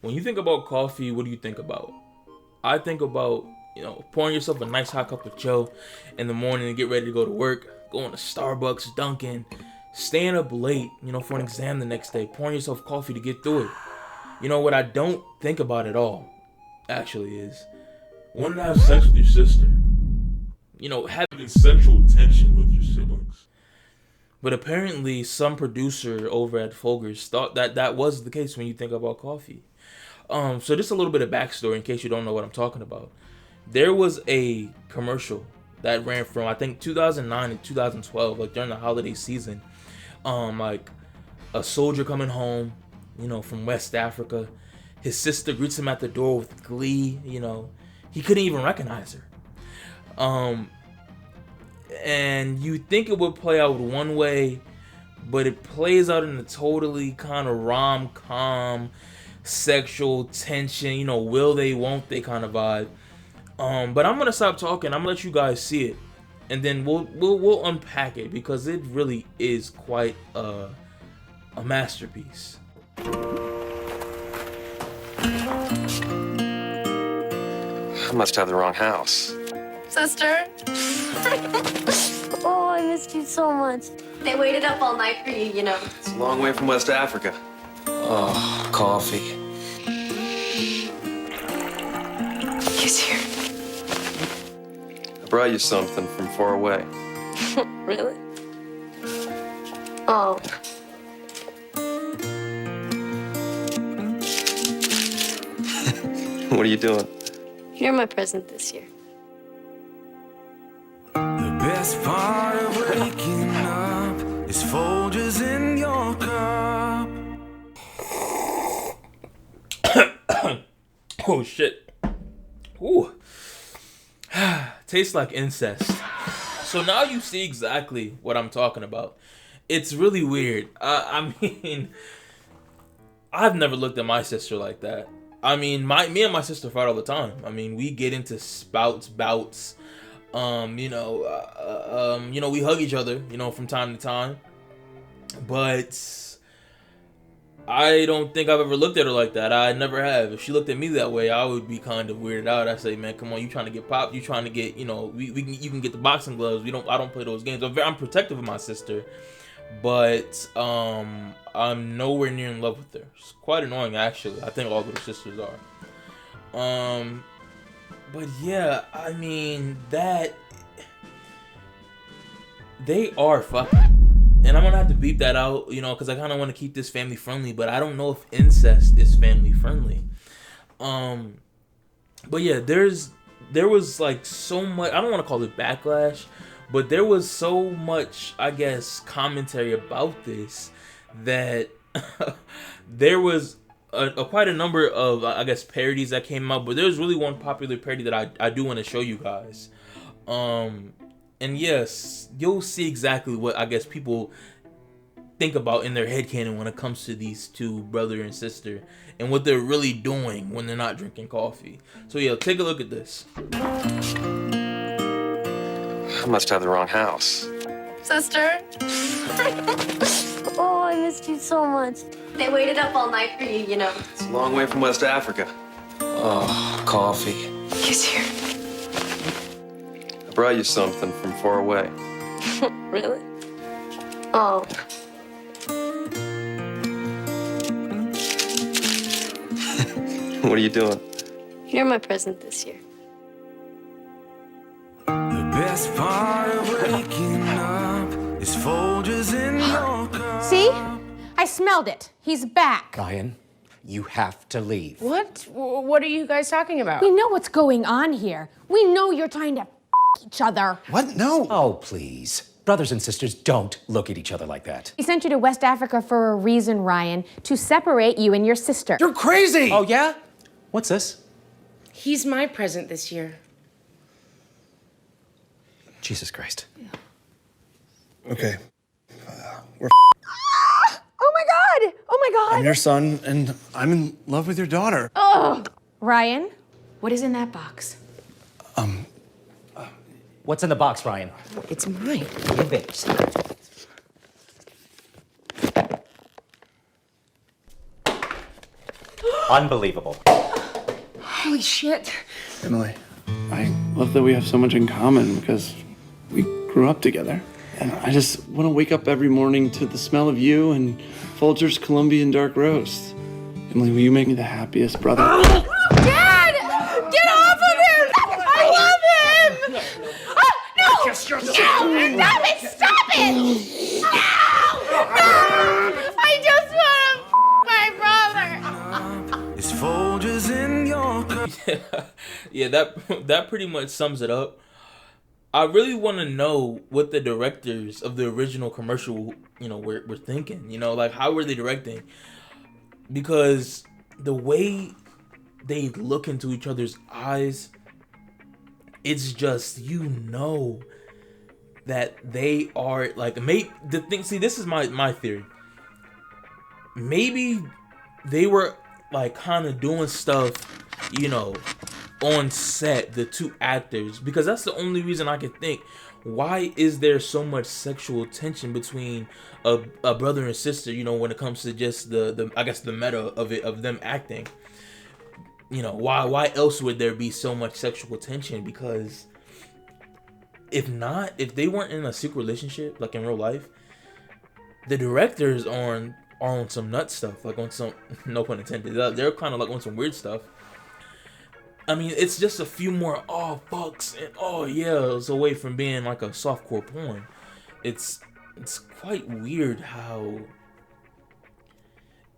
When you think about coffee, what do you think about? I think about, pouring yourself a nice hot cup of Joe in the morning and get ready to go to work, going to Starbucks, Dunkin', staying up late, for an exam the next day, pouring yourself coffee to get through it. What I don't think about at all, actually, is wanting to have sex with your sister. Having sexual tension with your siblings. But apparently, some producer over at Folgers thought that was the case when you think about coffee. So just a little bit of backstory in case you don't know what I'm talking about. There was a commercial that ran from I think 2009 and 2012, like during the holiday season. Like a soldier coming home, from West Africa. His sister greets him at the door with glee. He couldn't even recognize her. And you think it would play out one way, but it plays out in a totally kind of rom-com, sexual tension, will they, won't they kind of vibe. But I'm gonna stop talking. I'm gonna let you guys see it, and then we'll unpack it because it really is quite a masterpiece. I must have the wrong house. Sister? Oh, I missed you so much. They waited up all night for you, It's a long way from West Africa. Oh, coffee. He's here. I brought you something from far away. Really? Oh. What are you doing? You're my present this year. The best part of waking up is Folgers in your cup. Oh shit. Ooh. Tastes like incest. So now you see exactly what I'm talking about. It's really weird. I mean, I've never looked at my sister like that. I mean, me and my sister fight all the time. I mean, we get into bouts. We hug each other, from time to time. But I don't think I've ever looked at her like that. I never have. If she looked at me that way, I would be kind of weirded out. I say, man, come on, you trying to get popped? You trying to get, you can get the boxing gloves. I don't play those games. I'm protective of my sister, but I'm nowhere near in love with her. It's quite annoying, actually. I think all little sisters are. But yeah, I mean that they are fucking. And I'm gonna have to beep that out, because I kind of want to keep this family friendly, but I don't know if incest is family friendly. But yeah, there was like so much. I don't want to call it backlash, but there was so much, I guess, commentary about this that there was quite a number of, I guess, parodies that came out. But there's really one popular parody that I do want to show you guys. And yes, you'll see exactly what I guess people think about in their headcanon when it comes to these two, brother and sister, and what they're really doing when they're not drinking coffee. So yeah, take a look at this. I must have the wrong house. Sister? Oh, I missed you so much. They waited up all night for you, It's a long way from West Africa. Oh, coffee. He's here. I brought you something from far away. Really? Oh. What are you doing? You're my present this year. The best part of waking up is Folgers in your cup. See? I smelled it. He's back. Ryan, you have to leave. What? What are you guys talking about? We know what's going on here. We know you're trying to each other. What? No. Oh, please. Brothers and sisters don't look at each other like that. He sent you to West Africa for a reason, Ryan, to separate you and your sister. You're crazy! Oh, yeah? What's this? He's my present this year. Jesus Christ. Okay. We're Oh my God! Oh my God! I'm your son, and I'm in love with your daughter. Oh, Ryan, what is in that box? What's in the box, Ryan? It's mine. Give it. Unbelievable. Holy shit. Emily, I love that we have so much in common because we grew up together. And I just want to wake up every morning to the smell of you and Folgers Colombian dark roast. Emily, will you make me the happiest brother? Dad! Get off of him! I love him! Oh, no! No! Stop it! Stop it! No! No! I just want to my brother! It's Folgers in your cup. Yeah, that pretty much sums it up. I really want to know what the directors of the original commercial, were thinking. Like, how were they directing? Because the way they look into each other's eyes, it's just, that they are like, see, this is my theory. Maybe they were like kind of doing stuff, on set, the two actors, because that's the only reason I could think. Why is there so much sexual tension between a brother and sister, when it comes to just the I guess the meta of them acting? Why else would there be so much sexual tension? Because if they weren't in a secret relationship, like in real life, the directors are on some nut stuff, like on some, no pun intended, they're kind of like on some weird stuff. I mean, it's just a few more oh fucks and oh yeahs away from being like a softcore porn. It's quite weird how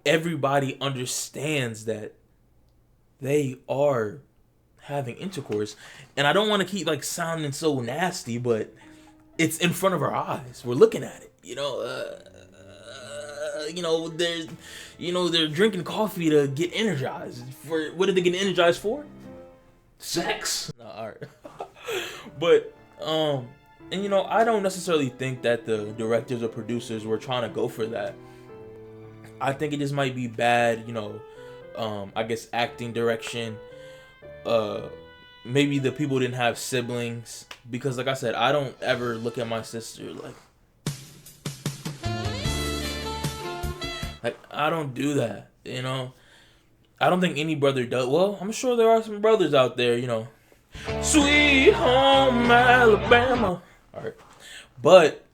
everybody understands that they are having intercourse, and I don't want to keep like sounding so nasty, but it's in front of our eyes. We're looking at it. They're drinking coffee to get energized. For what did they get energized for? Sex. No, all right. But and I don't necessarily think that the directors or producers were trying to go for that. I think it just might be bad, I guess acting direction. Maybe the people didn't have siblings, because like I said, I don't ever look at my sister like I don't do that, I don't think any brother does. Well, I'm sure there are some brothers out there, Sweet home Alabama. All right. But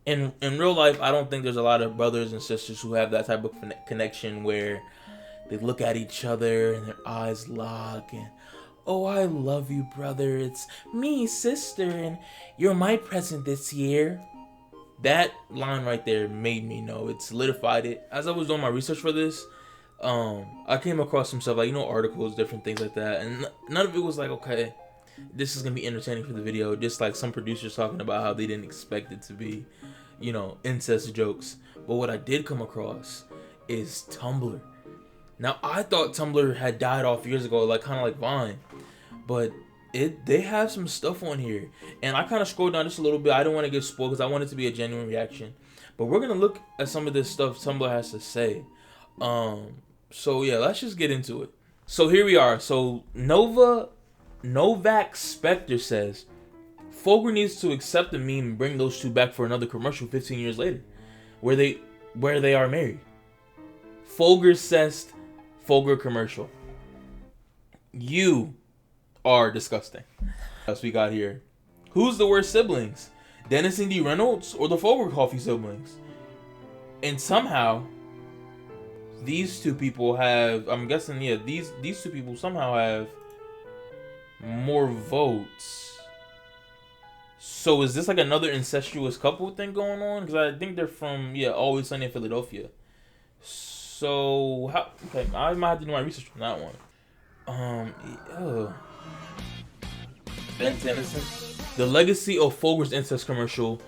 in real life, I don't think there's a lot of brothers and sisters who have that type of connection where they look at each other and their eyes lock and, oh, I love you, brother. It's me, sister, and you're my present this year. That line right there made me know. It solidified it. As I was doing my research for this, I came across some stuff like, articles, different things like that. And none of it was like, okay, this is going to be entertaining for the video. Just like some producers talking about how they didn't expect it to be, incest jokes. But what I did come across is Tumblr. Now, I thought Tumblr had died off years ago, like kind of like Vine. But they have some stuff on here, and I kind of scrolled down just a little bit. I don't want to get spoiled because I want it to be a genuine reaction, but we're gonna look at some of this stuff Tumblr has to say. So yeah, let's just get into it. So here we are. So Novak Spectre says Folger needs to accept the meme and bring those two back for another commercial 15 years later, where they are married. Folger says Folger commercial. You are disgusting. That's what we got here. Who's the worst siblings? Dennis and D. Reynolds or the Folgers Coffee siblings? And somehow these two people have, I'm guessing, yeah, these two people somehow have more votes. So is this like another incestuous couple thing going on? Because I think they're from, Always Sunny in Philadelphia. So okay, I might have to do my research on that one. Ben Tennyson. The legacy of Folger's incest commercial,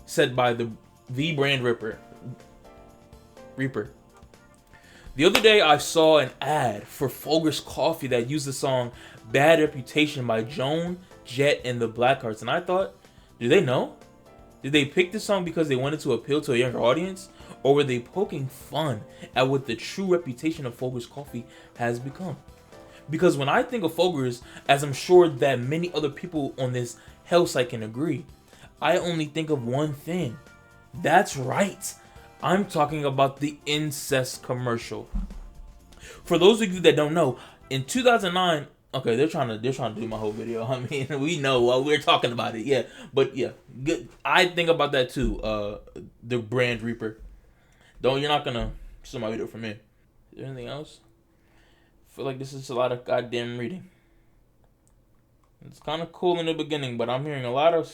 set by the brand Reaper. The other day, I saw an ad for Folgers Coffee that used the song "Bad Reputation" by Joan Jett and the Blackhearts, and I thought, do they know? Did they pick this song because they wanted to appeal to a younger audience, or were they poking fun at what the true reputation of Folgers Coffee has become? Because when I think of Folgers, as I'm sure that many other people on this hell site can agree, I only think of one thing. That's right. I'm talking about the incest commercial. For those of you that don't know, in 2009, okay, they're trying to do my whole video. I mean, we know while we're talking about it, yeah. But yeah, good. I think about that too. The brand Reaper. You're not gonna see my video from me. Is there anything else? I feel like this is a lot of goddamn reading. It's kind of cool in the beginning, but I'm seeing a lot of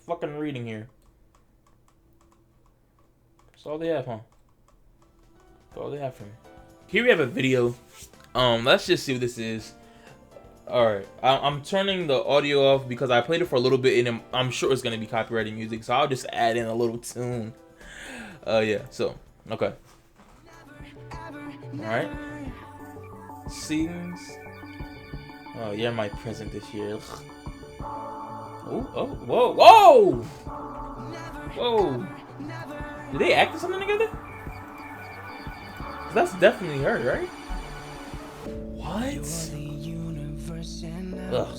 fucking reading here. That's all they have, huh? That's all they have for me. Here we have a video. Let's just see what this is. Alright, I'm turning the audio off because I played it for a little bit and I'm sure it's going to be copyrighted music, so I'll just add in a little tune. Yeah, so, okay. Alright. Scenes. Oh, you're my present this year. Oh, whoa, whoa! Whoa! Did they act something together? That's definitely her, right? What? Ugh.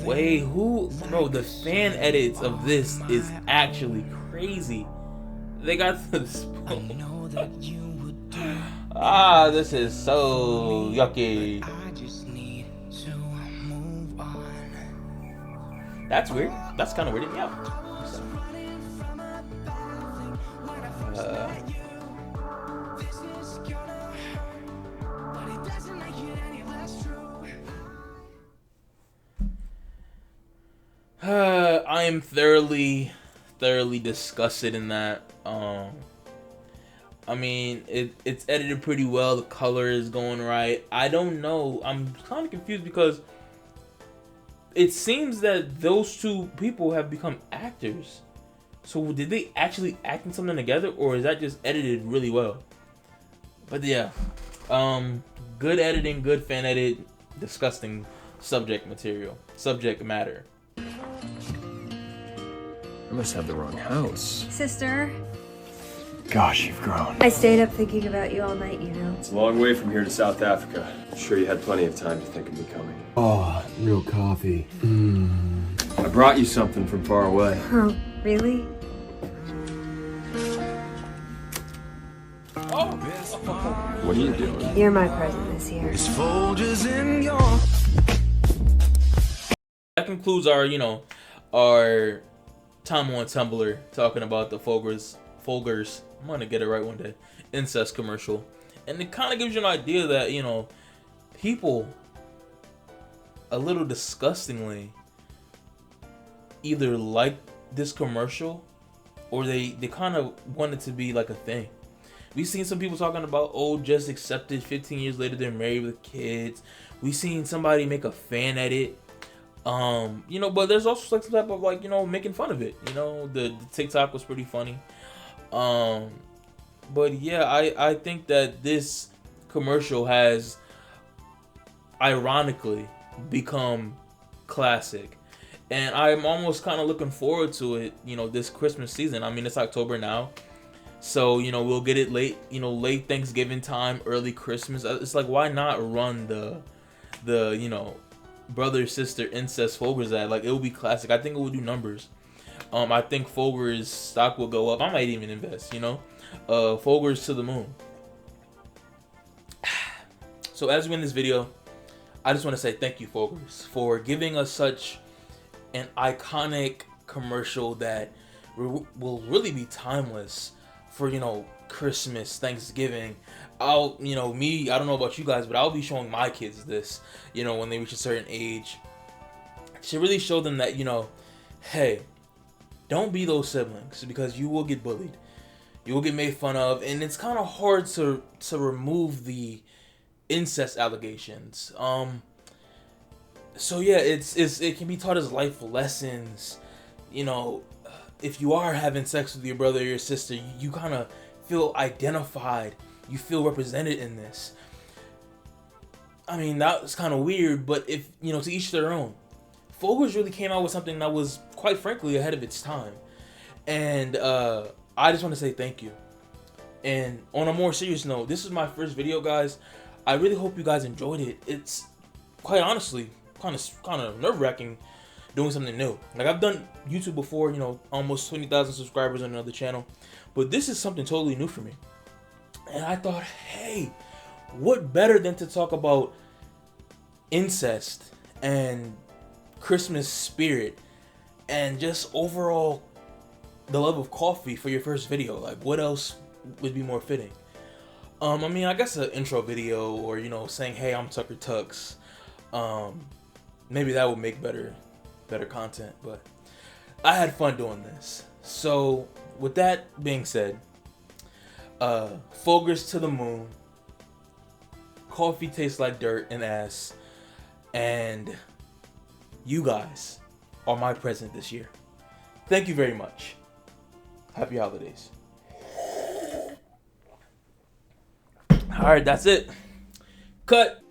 Wait, who? Bro, the fan edits of this is actually crazy. They got the spoon. Ah, this is so yucky. That's weird. That's kind of weirding me out. I am thoroughly disgusted in that. I mean, it's edited pretty well. The color is going right. I don't know. I'm kind of confused because it seems that those two people have become actors. So did they actually act in something together, or is that just edited really well? But yeah, good editing, good fan edit, disgusting subject matter. I must have the wrong house. Sister, Gosh, you've grown. I stayed up thinking about you all night, you know. It's a long way from here to South Africa. I'm sure you had plenty of time to think of me coming. Oh, real coffee. I brought you something from far away. Oh, really? What are you doing? You're my present this year. Folgers in your That concludes our, our time on Tumblr talking about the Folgers. I'm gonna get it right one day. Incest commercial, and it kind of gives you an idea that people, a little disgustingly, either like this commercial, or they kind of want it to be like a thing. We've seen some people talking about, just accepted 15 years later they're married with kids. We've seen somebody make a fan edit. But there's also like some type of making fun of it. The TikTok was pretty funny. But yeah, I think that this commercial has ironically become classic, and I'm almost kind of looking forward to it, this Christmas season. I mean, it's October now, so we'll get it late Thanksgiving time, early Christmas. It's like, why not run the brother sister incest Folgers ad? Like, it will be classic. I think it will do numbers. I think Folgers stock will go up. I might even invest, Folgers to the moon. So as we end this video, I just want to say thank you, Folgers, for giving us such an iconic commercial that will really be timeless for, Christmas, Thanksgiving. I don't know about you guys, but I'll be showing my kids this, when they reach a certain age, to really show them that, hey, don't be those siblings, because you will get bullied. You will get made fun of, and it's kind of hard to remove the incest allegations. So yeah, it can be taught as life lessons. If you are having sex with your brother or your sister, you kind of feel identified. You feel represented in this. I mean, that's kind of weird, but if to each their own. Folgers really came out with something that was, quite frankly, ahead of its time. And I just want to say thank you. And on a more serious note, this is my first video, guys. I really hope you guys enjoyed it. It's, quite honestly, kind of nerve-wracking doing something new. Like, I've done YouTube before, almost 20,000 subscribers on another channel. But this is something totally new for me. And I thought, hey, what better than to talk about incest and Christmas spirit and just overall the love of coffee for your first video? Like, what else would be more fitting? I mean, I guess an intro video, or you know, saying, "Hey, I'm Tucker Tux." Maybe that would make better content. But I had fun doing this. So with that being said, Folgers to the moon. Coffee tastes like dirt and ass, and you guys are my present this year. Thank you very much. Happy holidays. All right, that's it. Cut.